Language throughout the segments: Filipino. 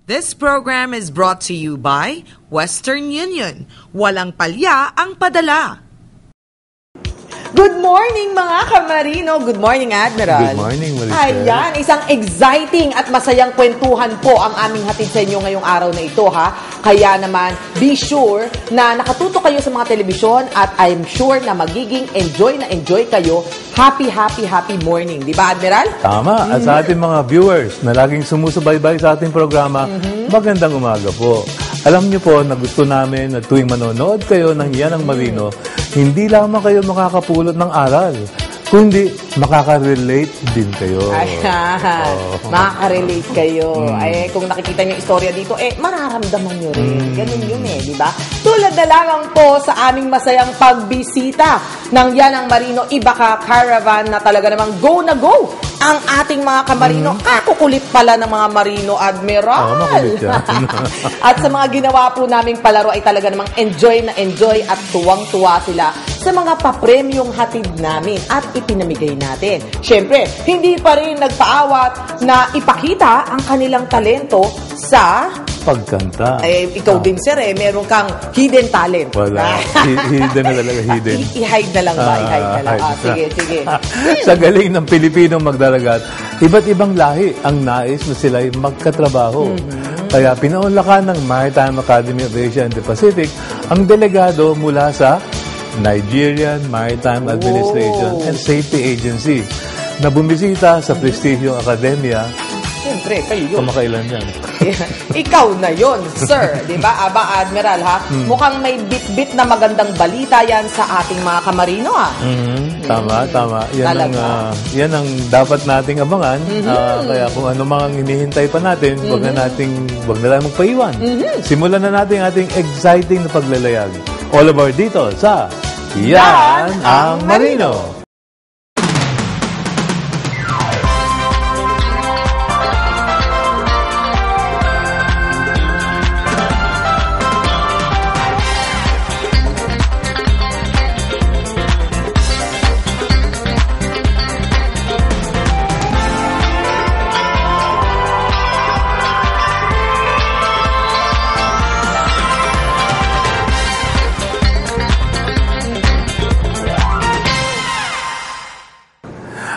This program is brought to you by Western Union. Walang palya ang padala. Good morning mga kamarino. Good morning, Admiral. Good morning, Maricel. Ayan, isang exciting at masayang kwentuhan po ang aming hatid sa inyo ngayong araw na ito, ha? Kaya naman, be sure na nakatuto kayo sa mga telebisyon at I'm sure na magiging enjoy kayo. Happy morning. Di ba, Admiral? Tama. At sa ating mga viewers na laging sumusubaybay sa ating programa, magandang umaga po. Alam niyo po na gusto namin na tuwing manonood kayo ng Yan ang Marino, hindi lamang kayo makakapulot ng aral, kundi makaka-relate din kayo. Ayan, makaka-relate kayo. Ay, kung nakikita niyo istorya dito, mararamdaman niyo rin. Ganun yun di ba? Tulad na lamang po sa aming masayang pagbisita ng Yan ang Marino Ibaka Caravan na talaga namang go na go ang ating mga kamarino. Kakukulit pala ng mga marino, Admiral. Makulit yan. At sa mga ginawa po naming palaro ay talaga namang enjoy at tuwang-tuwa sila sa mga papremyong hatid namin at ipinamigay natin. Siyempre, hindi pa rin nagpaawat na ipakita ang kanilang talento sa pagkanta. Ikaw din, sir, meron kang hidden talent. Wala. Hidden na talaga, hidden. I-hide na lang ba? I-hide na lang. Sige. Sa galing ng Pilipinong magdaragat, iba't ibang lahi ang nais na sila'y magkatrabaho. Kaya pinaunlakan ng Maritime Academy of Asia and the Pacific ang delegado mula sa Nigerian Maritime Administration and Safety Agency na bumisita sa prestigyong akademya. Siyempre, kayo yun. Kamakailan yan. Ikaw na yun, sir. Diba, Aba Admiral, ha? Mukhang may bit-bit na magandang balita yan sa ating mga kamarino, ha? Tama. Yan ang dapat nating abangan. Kaya kung ano mga hinihintay pa natin, wag na lang magpaiwan. Simulan na natin ating exciting na paglalayag. All aboard dito sa Yan ang Marino!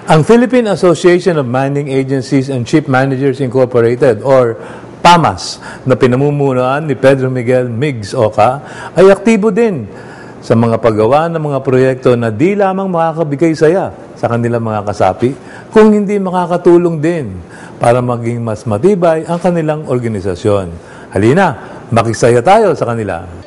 Ang Philippine Association of Manning Agencies and Ship Managers Incorporated or PAMAS na pinamumunuan ni Pedro Miguel Migs Oca ay aktibo din sa mga paggawa ng mga proyekto na di lamang makakabigay saya sa kanilang mga kasapi, kung hindi makakatulong din para maging mas matibay ang kanilang organisasyon. Halina, makisaya tayo sa kanila.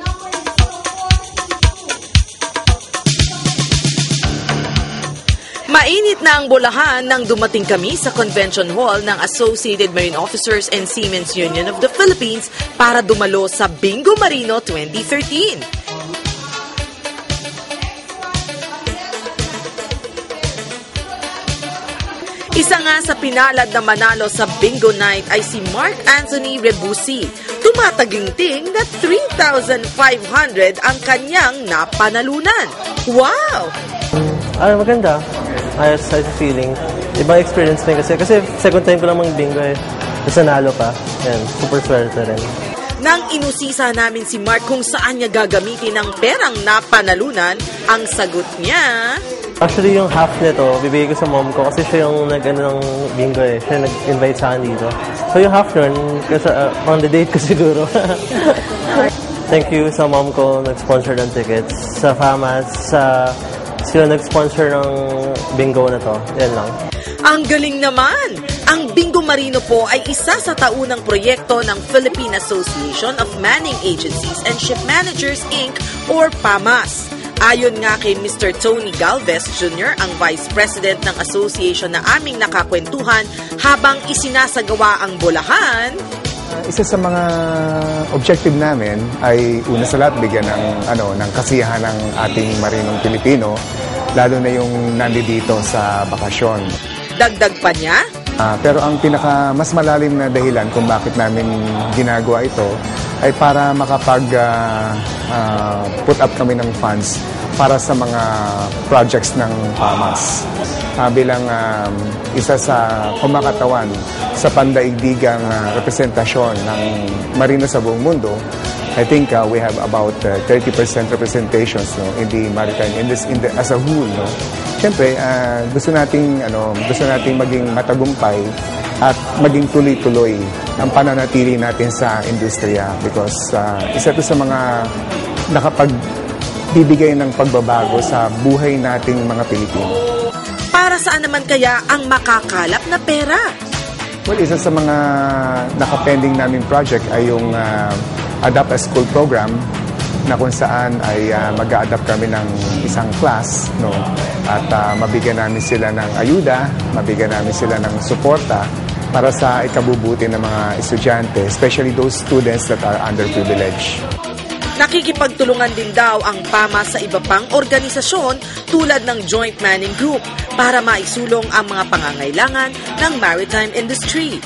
Mainit na ang bulahan nang dumating kami sa Convention Hall ng Associated Marine Officers and Seamen's Union of the Philippines para dumalo sa Bingo Marino 2013. Isa nga sa pinalad na manalo sa Bingo Night ay si Mark Anthony Rebusi. Tumataginting na 3,500 ang kanyang napanalunan. Wow! Maganda. Ayos feeling. Ibang experience din kasi second time ko lang mag-bingo Tapos nanalo pa. Yan, super swerte rin. Nang inusisa namin si Mark kung saan niya gagamitin ang perang napanalunan, ang sagot niya... Actually, yung half nito, bibigay ko sa mom ko kasi siya yung nag-ano ng bingo Siya nag-invite sa akin dito. So yung half nun, on the date ko siguro. Thank you sa mom ko, nag-sponsor ng tickets. Sa FAMAS, sila nag-sponsor ng bingo na to. Yan lang. Ang galing naman! Ang Bingo Marino po ay isa sa taunang proyekto ng Philippine Association of Manning Agencies and Ship Managers, Inc. or PAMAS. Ayon nga kay Mr. Tony Galvez Jr., ang Vice President ng Association na aming nakakwentuhan habang isinasagawa ang bulahan. Isa sa mga objective namin ay una sa lahat bigyan ng kasiyahan ng ating marinong Pilipino, lalo na yung nandito sa bakasyon. Dagdag pa niya? Pero ang mas malalim na dahilan kung bakit namin ginagawa ito ay para makapag put up kami ng funds para sa mga projects ng PAMAS. Bilang isa sa kumakatawan sa pandaigdigang representasyon ng marino sa buong mundo, I think we have about 30% representations in the maritime industry as a whole. Siyempre, gusto nating maging matagumpay at maging tuloy-tuloy ang pananatili natin sa industriya because isa ito sa mga nakapagbibigay ng pagbabago sa buhay nating mga Pilipino. Para saan naman kaya ang makakalap na pera? Well, isa sa mga nakapending namin project ay yung Adapt a School program na kung saan ay mag-a-adapt kami ng isang class, at mabigyan namin sila ng ayuda, mabigyan namin sila ng suporta para sa ikabubuti ng mga estudyante, especially those students that are underprivileged. Nakikipagtulungan din daw ang PAMAS sa iba pang organisasyon tulad ng Joint Manning Group para maisulong ang mga pangangailangan ng maritime industry.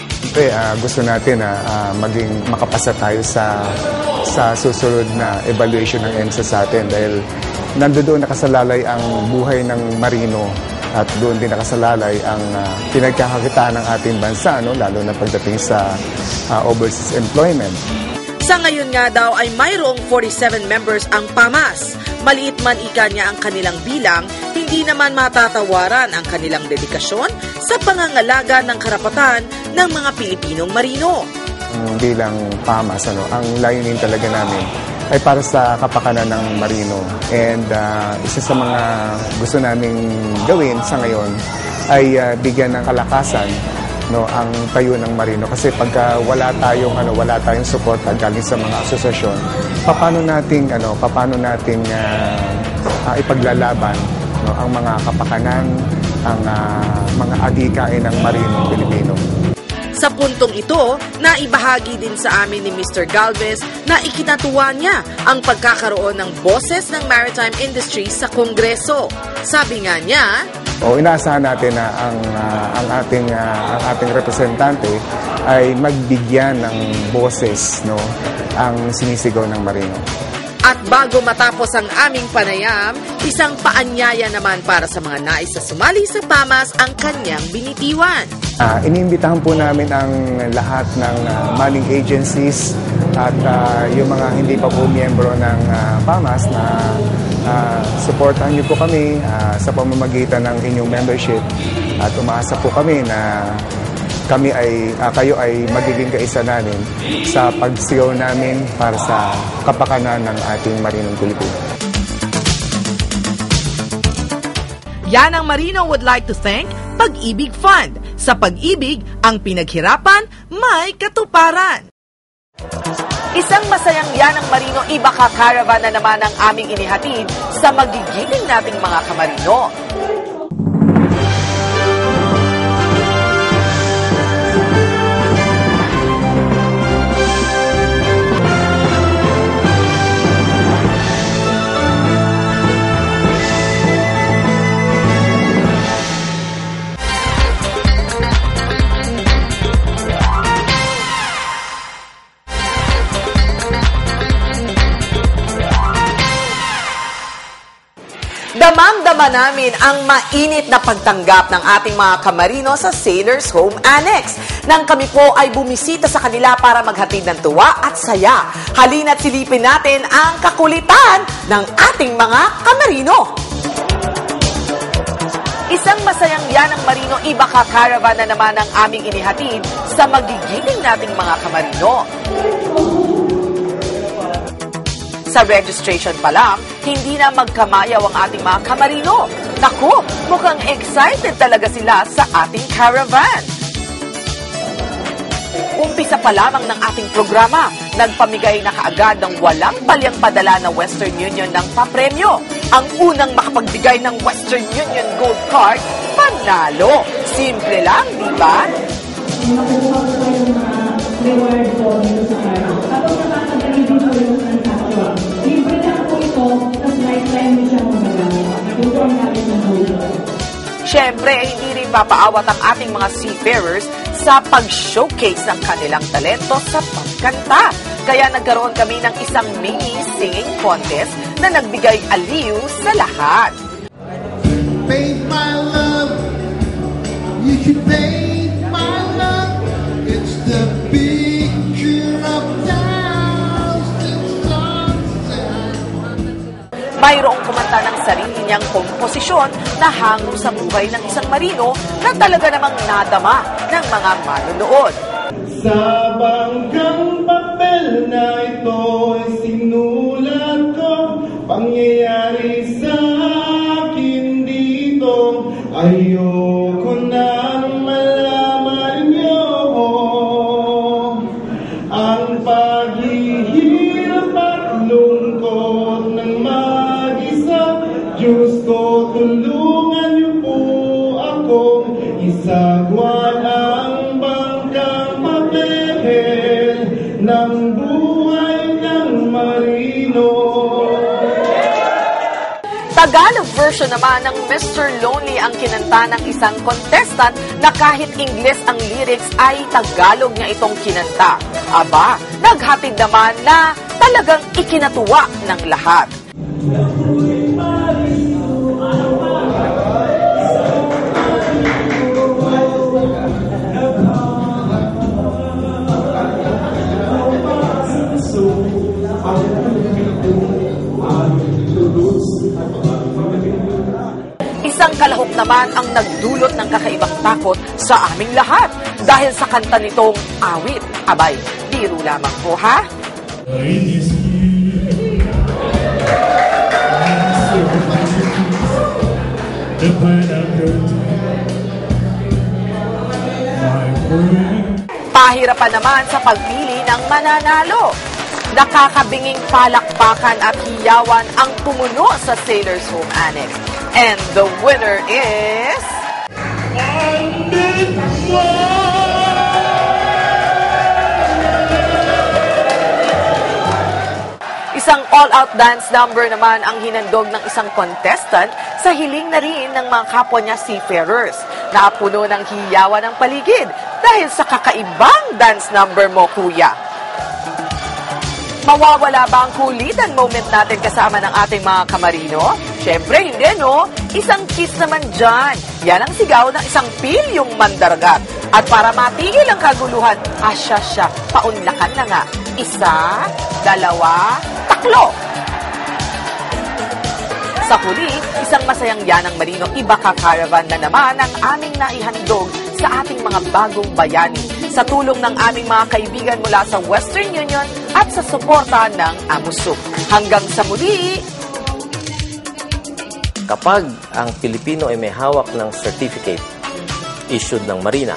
Gusto natin na maging makapasa tayo sa susunod na evaluation ng EMSA sa atin dahil nandoon nakasalalay ang buhay ng marino at doon din nakasalalay ang pinagkakakitaan ng ating bansa, lalo na pagdating sa overseas employment. Sa ngayon nga daw ay mayroong 47 members ang PAMAS. Maliit man ika niya ang kanilang bilang, hindi naman matatawaran ang kanilang dedikasyon sa pangangalaga ng karapatan ng mga Pilipinong marino. Bilang PAMAS, ang layunin talaga namin ay para sa kapakanan ng marino. And isa sa mga gusto naming gawin sa ngayon ay bigyan ng kalakasan ang tayo ng marino kasi pagka wala tayong support galing sa mga asosasyon, paano nating ipaglalaban ang mga kapakanan, ang mga adhikain ng marinong Pilipino. Sa puntong ito, naibahagi din sa amin ni Mr. Galvez na ikinatuwa niya ang pagkakaroon ng boses ng maritime industry sa Kongreso. Sabi nga niya, inaasahan natin na ang ating representante ay magbigyan ng boses ang sinisigaw ng marino. At bago matapos ang aming panayam, isang paanyaya naman para sa mga nais na sumali sa PAMAS ang kanyang binitiwan. Iniimbitahan po namin ang lahat ng manning agencies at yung mga hindi pa po miyembro ng PAMAS na supportahan niyo po kami sa pamamagitan ng inyong membership at umaasa po kami na kayo ay magiging kaisa namin sa pagsigaw namin para sa kapakanan ng ating marinong Pilipino. Yan ang Marino would like to thank Pag-ibig Fund. Sa pag-ibig, ang pinaghirapan may katuparan. Isang masayang Yanang Marino Ibaka Caravan na naman ang aming inihatid sa magigiting nating mga kamarino. Damang-dama namin ang mainit na pagtanggap ng ating mga kamarino sa Sailors Home Annex. Nang kami po ay bumisita sa kanila para maghatid ng tuwa at saya. Halina't silipin natin ang kakulitan ng ating mga kamarino. Isang masayang Yanang Marino Ibaka Caravan na naman ang aming inihatid sa magigiting nating mga kamarino. Sa registration pa lang, hindi na magkamayaw ang ating mga kamarino. Naku, mukhang excited talaga sila sa ating caravan. Umpisa pa lamang ng ating programa, nagpamigay na kaagad ng walang palyang padala na Western Union ng papremyo. Ang unang makapagbigay ng Western Union Gold Card, panalo. Simple lang, di ba? Makuha ko yung reward po dito sa card. Tapos nakakadali din po yung transaction. Libre lang po ito, tapos lifetime mo siya magagamit. Tutuan natin ng gold. Siyempre, hindi rin papaawat ang ating mga seafarers sa pag-showcase ng kanilang talento sa pagkanta. Kaya nagkaroon kami ng isang mini singing contest na nagbigay aliw sa lahat. Paint my love, you should paint my love. It's the picture of thousand sunsets. Mayroong kumanta ng sarili niyang komposisyon na hango sa buhay ng isang marino na talaga namang nadama ng mga manunood. Sa bangkang papel na ito ay sinulat ko, pangyayari sa akin dito, ayoko nang malaman niyo ang paghihirap at lungkot ng mag-isa. Diyos ko, tulungan niyo po ako, isagwan ang bangkang papel ng buhay ng marino. Tagalog version naman ng Mr. Lonely ang kinanta ng isang contestant na kahit Ingles ang lyrics ay Tagalog niya itong kinanta. Aba, naghatid naman na talagang ikinatuwa ng lahat. Isang kalahok naman ang nagdulot ng kakaibang takot sa aming lahat dahil sa kanta nitong awit. Abay, biro lamang po ha? Pahirapan naman sa pagpili ng mananalo. Nakakabinging palakpakan at hiyawan ang pumuno sa Sailor's Home Annex. And the winner is... Isang all-out dance number naman ang hinandog ng isang contestant sa hiling na rin ng mga kapwa niya seafarers. Napuno ng hiyawan ng paligid dahil sa kakaibang dance number mo, kuya. Mawawala ba ang kulitan moment natin kasama ng ating mga kamarino? Siyempre hindi, no? Isang kiss naman dyan. Yan ang sigaw ng isang pilyong mandaragat. At para matigil ang kaguluhan, asya, paunlakan na nga. Isa, dalawa, taklo. Sa huli, isang masayang yanang marino Ibaka Caravan na naman ang aming naihandog sa ating mga bagong bayani sa tulong ng aming mga kaibigan mula sa Western Union at sa suporta ng AMUSUC. Hanggang sa muli! Kapag ang Pilipino ay may hawak ng certificate issued ng Marina,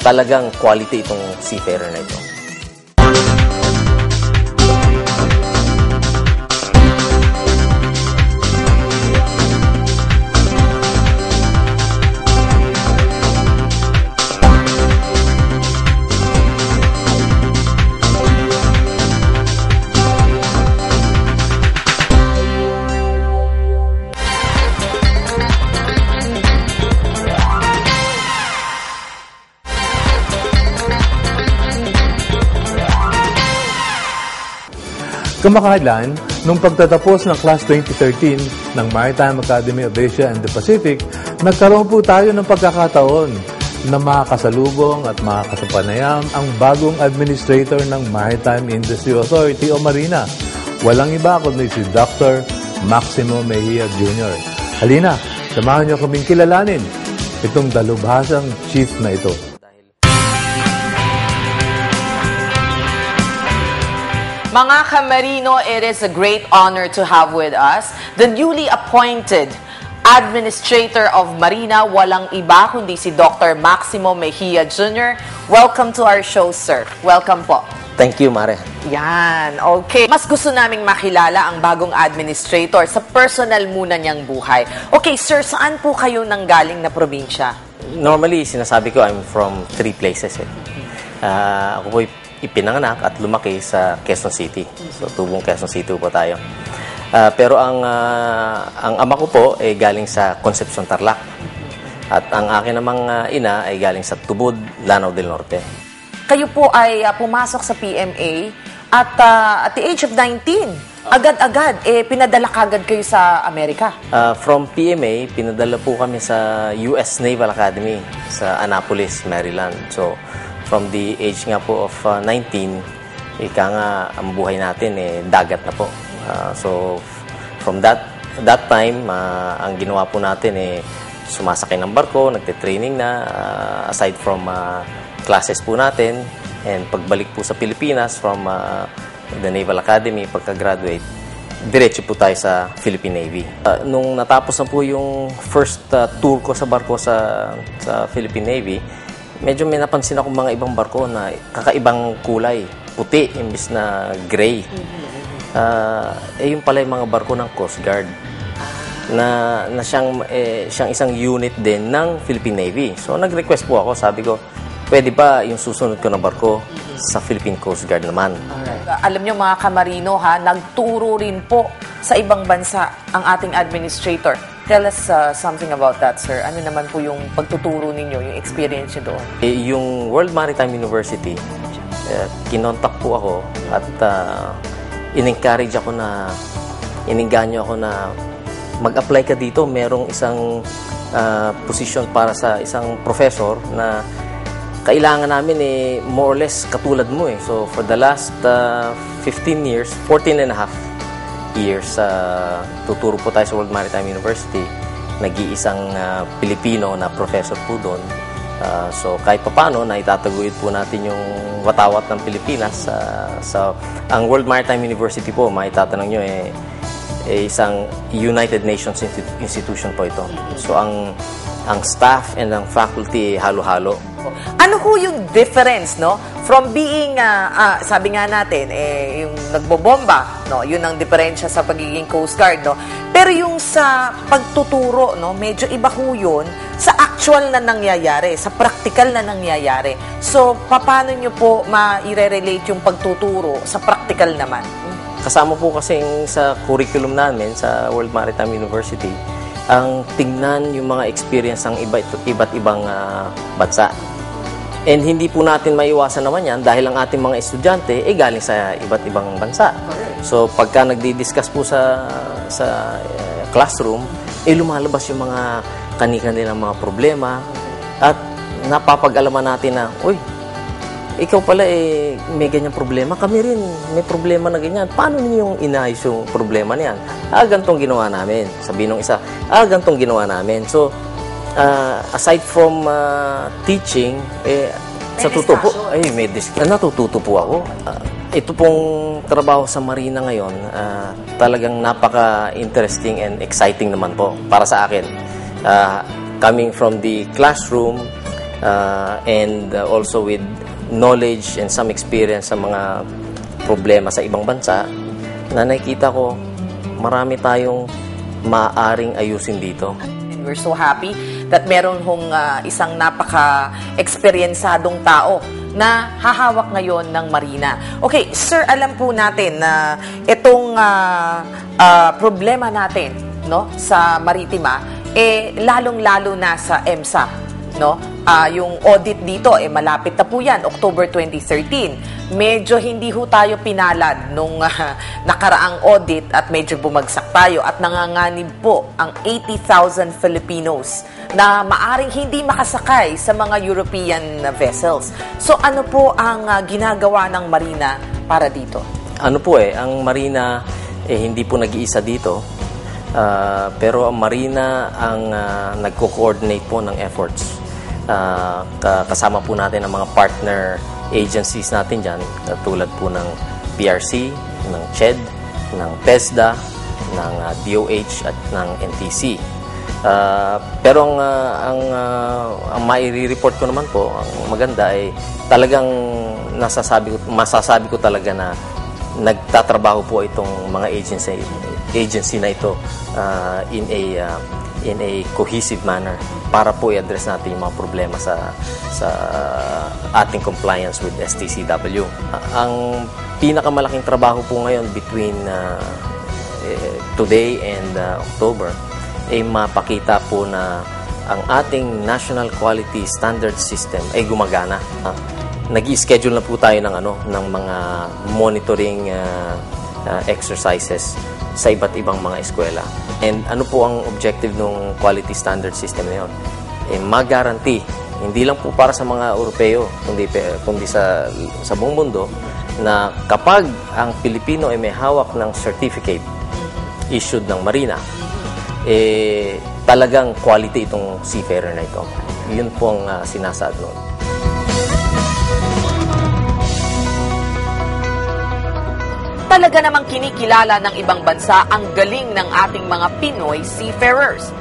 talagang quality itong seafarer na ito. Kamakailan, nung pagtatapos ng Class 2013 ng Maritime Academy of Asia and the Pacific, nagkaroon po tayo ng pagkakataon na makakasalubong at makakasapanayam ang bagong administrator ng Maritime Industry Authority o Marina. Walang iba kundi si Dr. Maximo Mejia Jr. Halina, samahan niyo kaming kilalanin itong dalubhasang chief na ito. Mga kamarino, it is a great honor to have with us the newly appointed Administrator of Marina, walang iba kundi si Dr. Maximo Mejia Jr. Welcome to our show, sir. Welcome po. Thank you, Mare. Yan, okay. Mas gusto naming makilala ang bagong administrator sa personal muna niyang buhay. Okay, sir, saan po kayo nanggaling na probinsya? Normally, sinasabi ko, I'm from 3 places. Ako po'y ipinanganak at lumaki sa Quezon City. So, tubong Quezon City po tayo. Pero ang ama ko po ay galing sa Concepcion, Tarlac. At ang akin namang ina ay galing sa Tubod, Lanao del Norte. Kayo po ay pumasok sa PMA at the age of 19, agad-agad, pinadala kagad kayo sa Amerika. From PMA, pinadala po kami sa US Naval Academy sa Annapolis, Maryland. So, from the age nga po of 19, ika nga, ang buhay natin, dagat na po. So, from that time, ang ginawa po natin, sumasakay ng barko, nagte-training na, aside from classes po natin, and pagbalik po sa Pilipinas from the Naval Academy, pagka-graduate, diretso po tayo sa Philippine Navy. Nung natapos na po yung first tour ko sa barko sa Philippine Navy, medyo may napansin ako mga ibang barko na kakaibang kulay, puti imbis na gray. Yung pala yung mga barko ng Coast Guard na siyang isang unit din ng Philippine Navy. So nag-request po ako, sabi ko, pwede ba yung susunod ko na barko sa Philippine Coast Guard naman? Alright. Alam nyo mga kamarino nagturo rin po sa ibang bansa ang ating administrator. Tell us something about that, sir. Ano naman po yung pagtuturo ninyo, yung experience nyo doon? Yung World Maritime University, kinontak po ako at in-encourage ako na, ininganyo ako na mag-apply ka dito. Merong isang position para sa isang professor na kailangan namin more or less katulad mo . So for the last 15 years, 14 and a half years, tuturo po tayo sa World Maritime University. Nag-iisang Pilipino na professor po doon. So kahit paano, naitataguyod po natin yung watawat ng Pilipinas. Ang World Maritime University po, maitatanong nyo, isang United Nations institution po ito. So ang staff and ang faculty halo-halo. Ano ho yung difference, no? From being, sabi nga natin, yung nagbobomba, no? Yun ang diferensya sa pagiging Coast Guard, no? Pero yung sa pagtuturo, no? Medyo iba ho yun sa actual na nangyayari, sa practical na nangyayari. So, paano nyo po ma-relate yung pagtuturo sa practical naman? Kasama po kasing sa curriculum namin sa World Maritime University, ang tingnan yung mga experience ng iba't ibang bansa. And hindi po natin maiwasan naman yan dahil ang ating mga estudyante galing sa iba't ibang bansa. So pagka nagdi-discuss po sa classroom, lumalabas yung mga kani-kanilang mga problema at napapag-alaman natin na, uy, ikaw pala may ganyang problema, kami rin may problema na ganyan. Paano niyo inayos yung problema niyan? Gantong ginawa namin. Sabi nung isa, gantong ginawa namin. So, aside from teaching, sa totoo po, may natututo po ako. Ito pong trabaho sa Marina ngayon, talagang napaka-interesting and exciting naman po para sa akin. Coming from the classroom and also with knowledge and some experience sa mga problema sa ibang bansa, na nakikita ko marami tayong maaaring ayusin dito. We're so happy that meron hong isang napaka-eksperyensadong tao na hahawak ngayon ng Marina. Okay, sir, alam po natin na itong problema natin, no, sa Maritima, lalong-lalo na sa EMSA. No? Yung audit dito, malapit na po yan, October 2013. Medyo hindi ho tayo pinalad nung nakaraang audit at medyo bumagsak tayo at nanganganib po ang 80,000 Filipinos na maaring hindi makasakay sa mga European vessels. So ano po ang ginagawa ng Marina para dito? Ano po ang Marina hindi po nag-iisa dito. Pero ang Marina ang nagko-coordinate po ng efforts. Kasama po natin ang mga partner agencies natin dyan, tulad po ng PRC, ng CHED, ng PESDA, ng DOH at ng NTC. Pero ang mai-report ko naman po, ang maganda ay talagang masasabi ko talaga na nagtatrabaho po itong mga agency na ito in a cohesive manner para po i-address natin yung mga problema sa ating compliance with STCW. Ang pinakamalaking trabaho po ngayon between today and October ay mapakita po na ang ating National Quality Standard System ay gumagana. Nag-i-schedule na po tayo ng mga monitoring exercises sa iba't ibang mga eskwela. And ano po ang objective ng quality standard system na yun? Mag-guarantee, hindi lang po para sa mga Europeo, kundi sa buong mundo, na kapag ang Pilipino ay may hawak ng certificate issued ng Marina, talagang quality itong seafarer na ito. Yun po ang sinasaad noon. Talaga namang kinikilala ng ibang bansa ang galing ng ating mga Pinoy seafarers.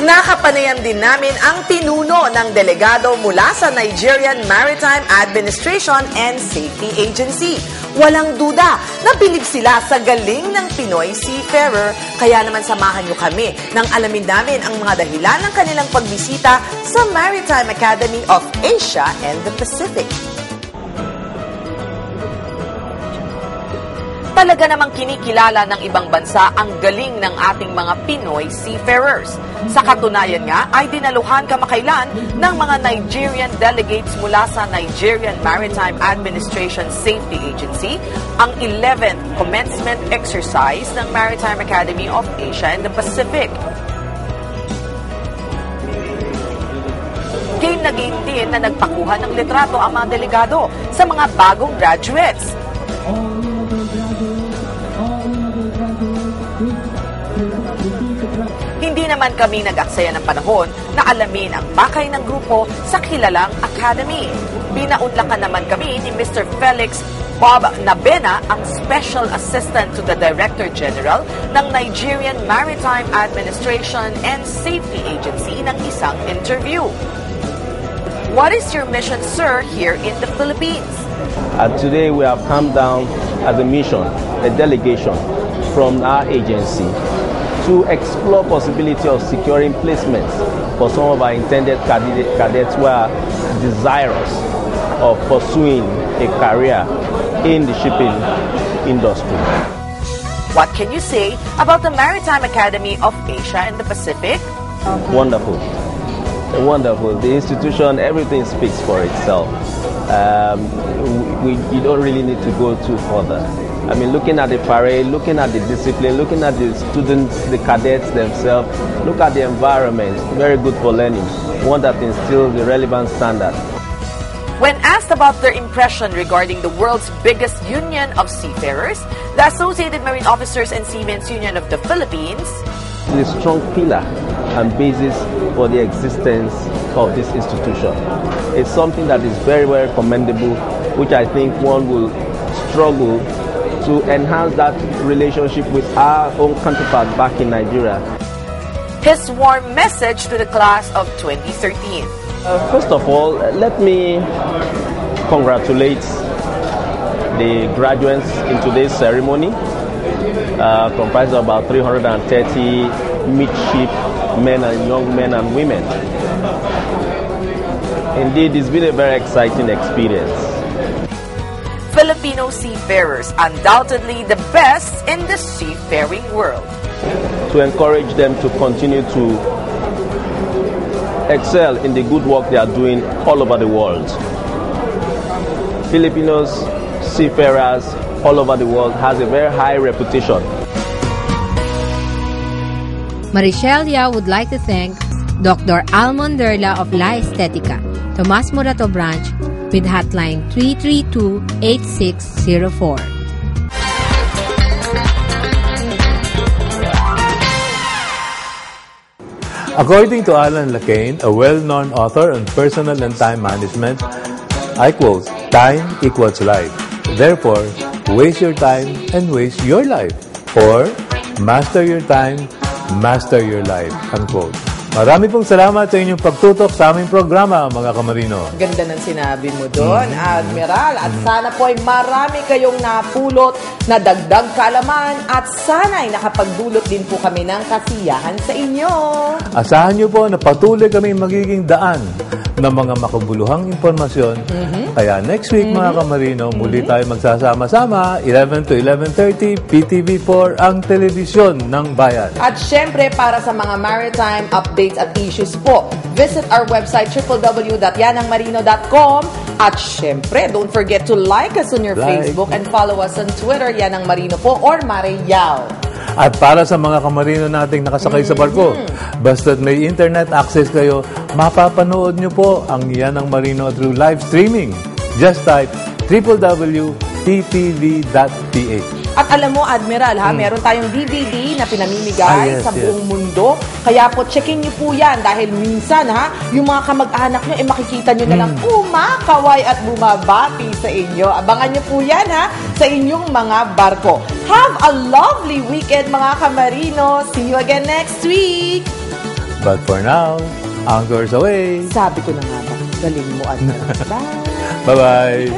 Nakapanayam din namin ang pinuno ng delegado mula sa Nigerian Maritime Administration and Safety Agency. Walang duda na bilib sila sa galing ng Pinoy seafarer. Kaya naman samahan nyo kami nang alamin namin ang mga dahilan ng kanilang pagbisita sa Maritime Academy of Asia and the Pacific. Talaga namang kinikilala ng ibang bansa ang galing ng ating mga Pinoy seafarers. Sa katunayan nga ay dinaluhan kamakailan ng mga Nigerian delegates mula sa Nigerian Maritime Administration Safety Agency ang 11th commencement exercise ng Maritime Academy of Asia and the Pacific. Game na game din na nagpakuha ng litrato ang mga delegado sa mga bagong graduates. Hindi naman kami nag-aksaya ng panahon na alamin ang pakay ng grupo sa kilalang academy. Binaunlakan naman kami ni Mr. Felix Bob Nabena, ang Special Assistant to the Director General ng Nigerian Maritime Administration and Safety Agency ng isang interview. What is your mission, sir, here in the Philippines? Today we have come down as a mission, a delegation from our agency to explore possibility of securing placements for some of our intended cadets who are desirous of pursuing a career in the shipping industry. What can you say about the Maritime Academy of Asia and the Pacific? Wonderful. Wonderful. The institution, everything speaks for itself. You don't really need to go too further. I mean, looking at the parade, looking at the discipline, looking at the students, the cadets themselves, look at the environment, very good for learning, one that instills the relevant standard. When asked about their impression regarding the world's biggest union of seafarers, the Associated Marine Officers and Seamen's Union of the Philippines, the strong pillar and basis for the existence of this institution. It's something that is very, very commendable, which I think one will struggle to enhance that relationship with our own counterpart back in Nigeria. His warm message to the class of 2013. First of all, let me congratulate the graduates in today's ceremony, comprised of about 330 midship men and young men and women. Indeed, it's been a very exciting experience. Filipino seafarers, undoubtedly the best in the seafaring world. To encourage them to continue to excel in the good work they are doing all over the world. Filipinos, seafarers all over the world has a very high reputation. Marichelle Yao would like to thank Dr. Almon Derla of La Estetica, Tomas Morato Branch, with hotline 332-8604. According to Alan Lacane, a well-known author on personal and time management, I quote, "Time equals life. Therefore, waste your time and waste your life." Or, master your time, master your life, unquote. Marami pong salamat sa inyong pagtutok sa aming programa, mga kamarino. Ganda ng sinabi mo doon, Admiral. At sana po ay marami kayong napulot na dagdag kaalaman at sana'y nakapagdulot din po kami ng kasiyahan sa inyo. Asahan niyo po na patuloy kami magiging daan ng mga makabuluhang impormasyon. Kaya next week, mga kamarino, muli tayo magsasama-sama, 11 to 11:30, PTV4, ang telebisyon ng bayan. At syempre, para sa mga maritime updates at issues po, visit our website www.yanangmarino.com. At syempre, don't forget to like us on your Facebook and follow us on Twitter, Yanang Marino po or Mare Yao. At para sa mga kamarino nating nakasakay sa barko, basta't may internet access kayo, mapapanood nyo po ang Yanang Marino through live streaming. Just type www.ttv.ph. At alam mo, Admiral, meron tayong DVD na pinamimigay sa buong mundo. Kaya po, checkin niyo po yan dahil minsan, yung mga kamag-anak nyo, makikita nyo na lang kumakaway at bumabati sa inyo. Abangan nyo po yan, sa inyong mga barko. Have a lovely weekend, mga kamarino. See you again next week. But for now, anchors away. Sabi ko na nga ba, galing mo, Admiral. Bye! Bye-bye!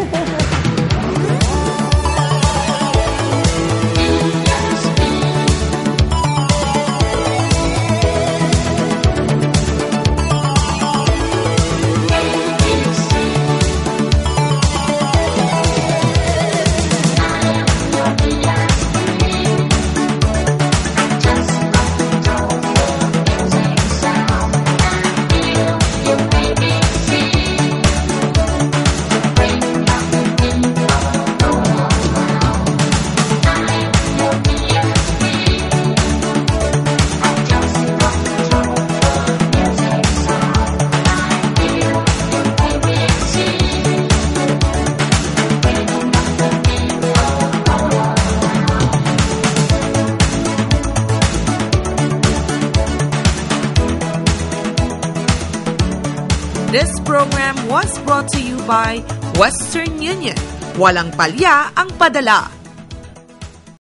This program was brought to you by Western Union. Walang palya ang padala.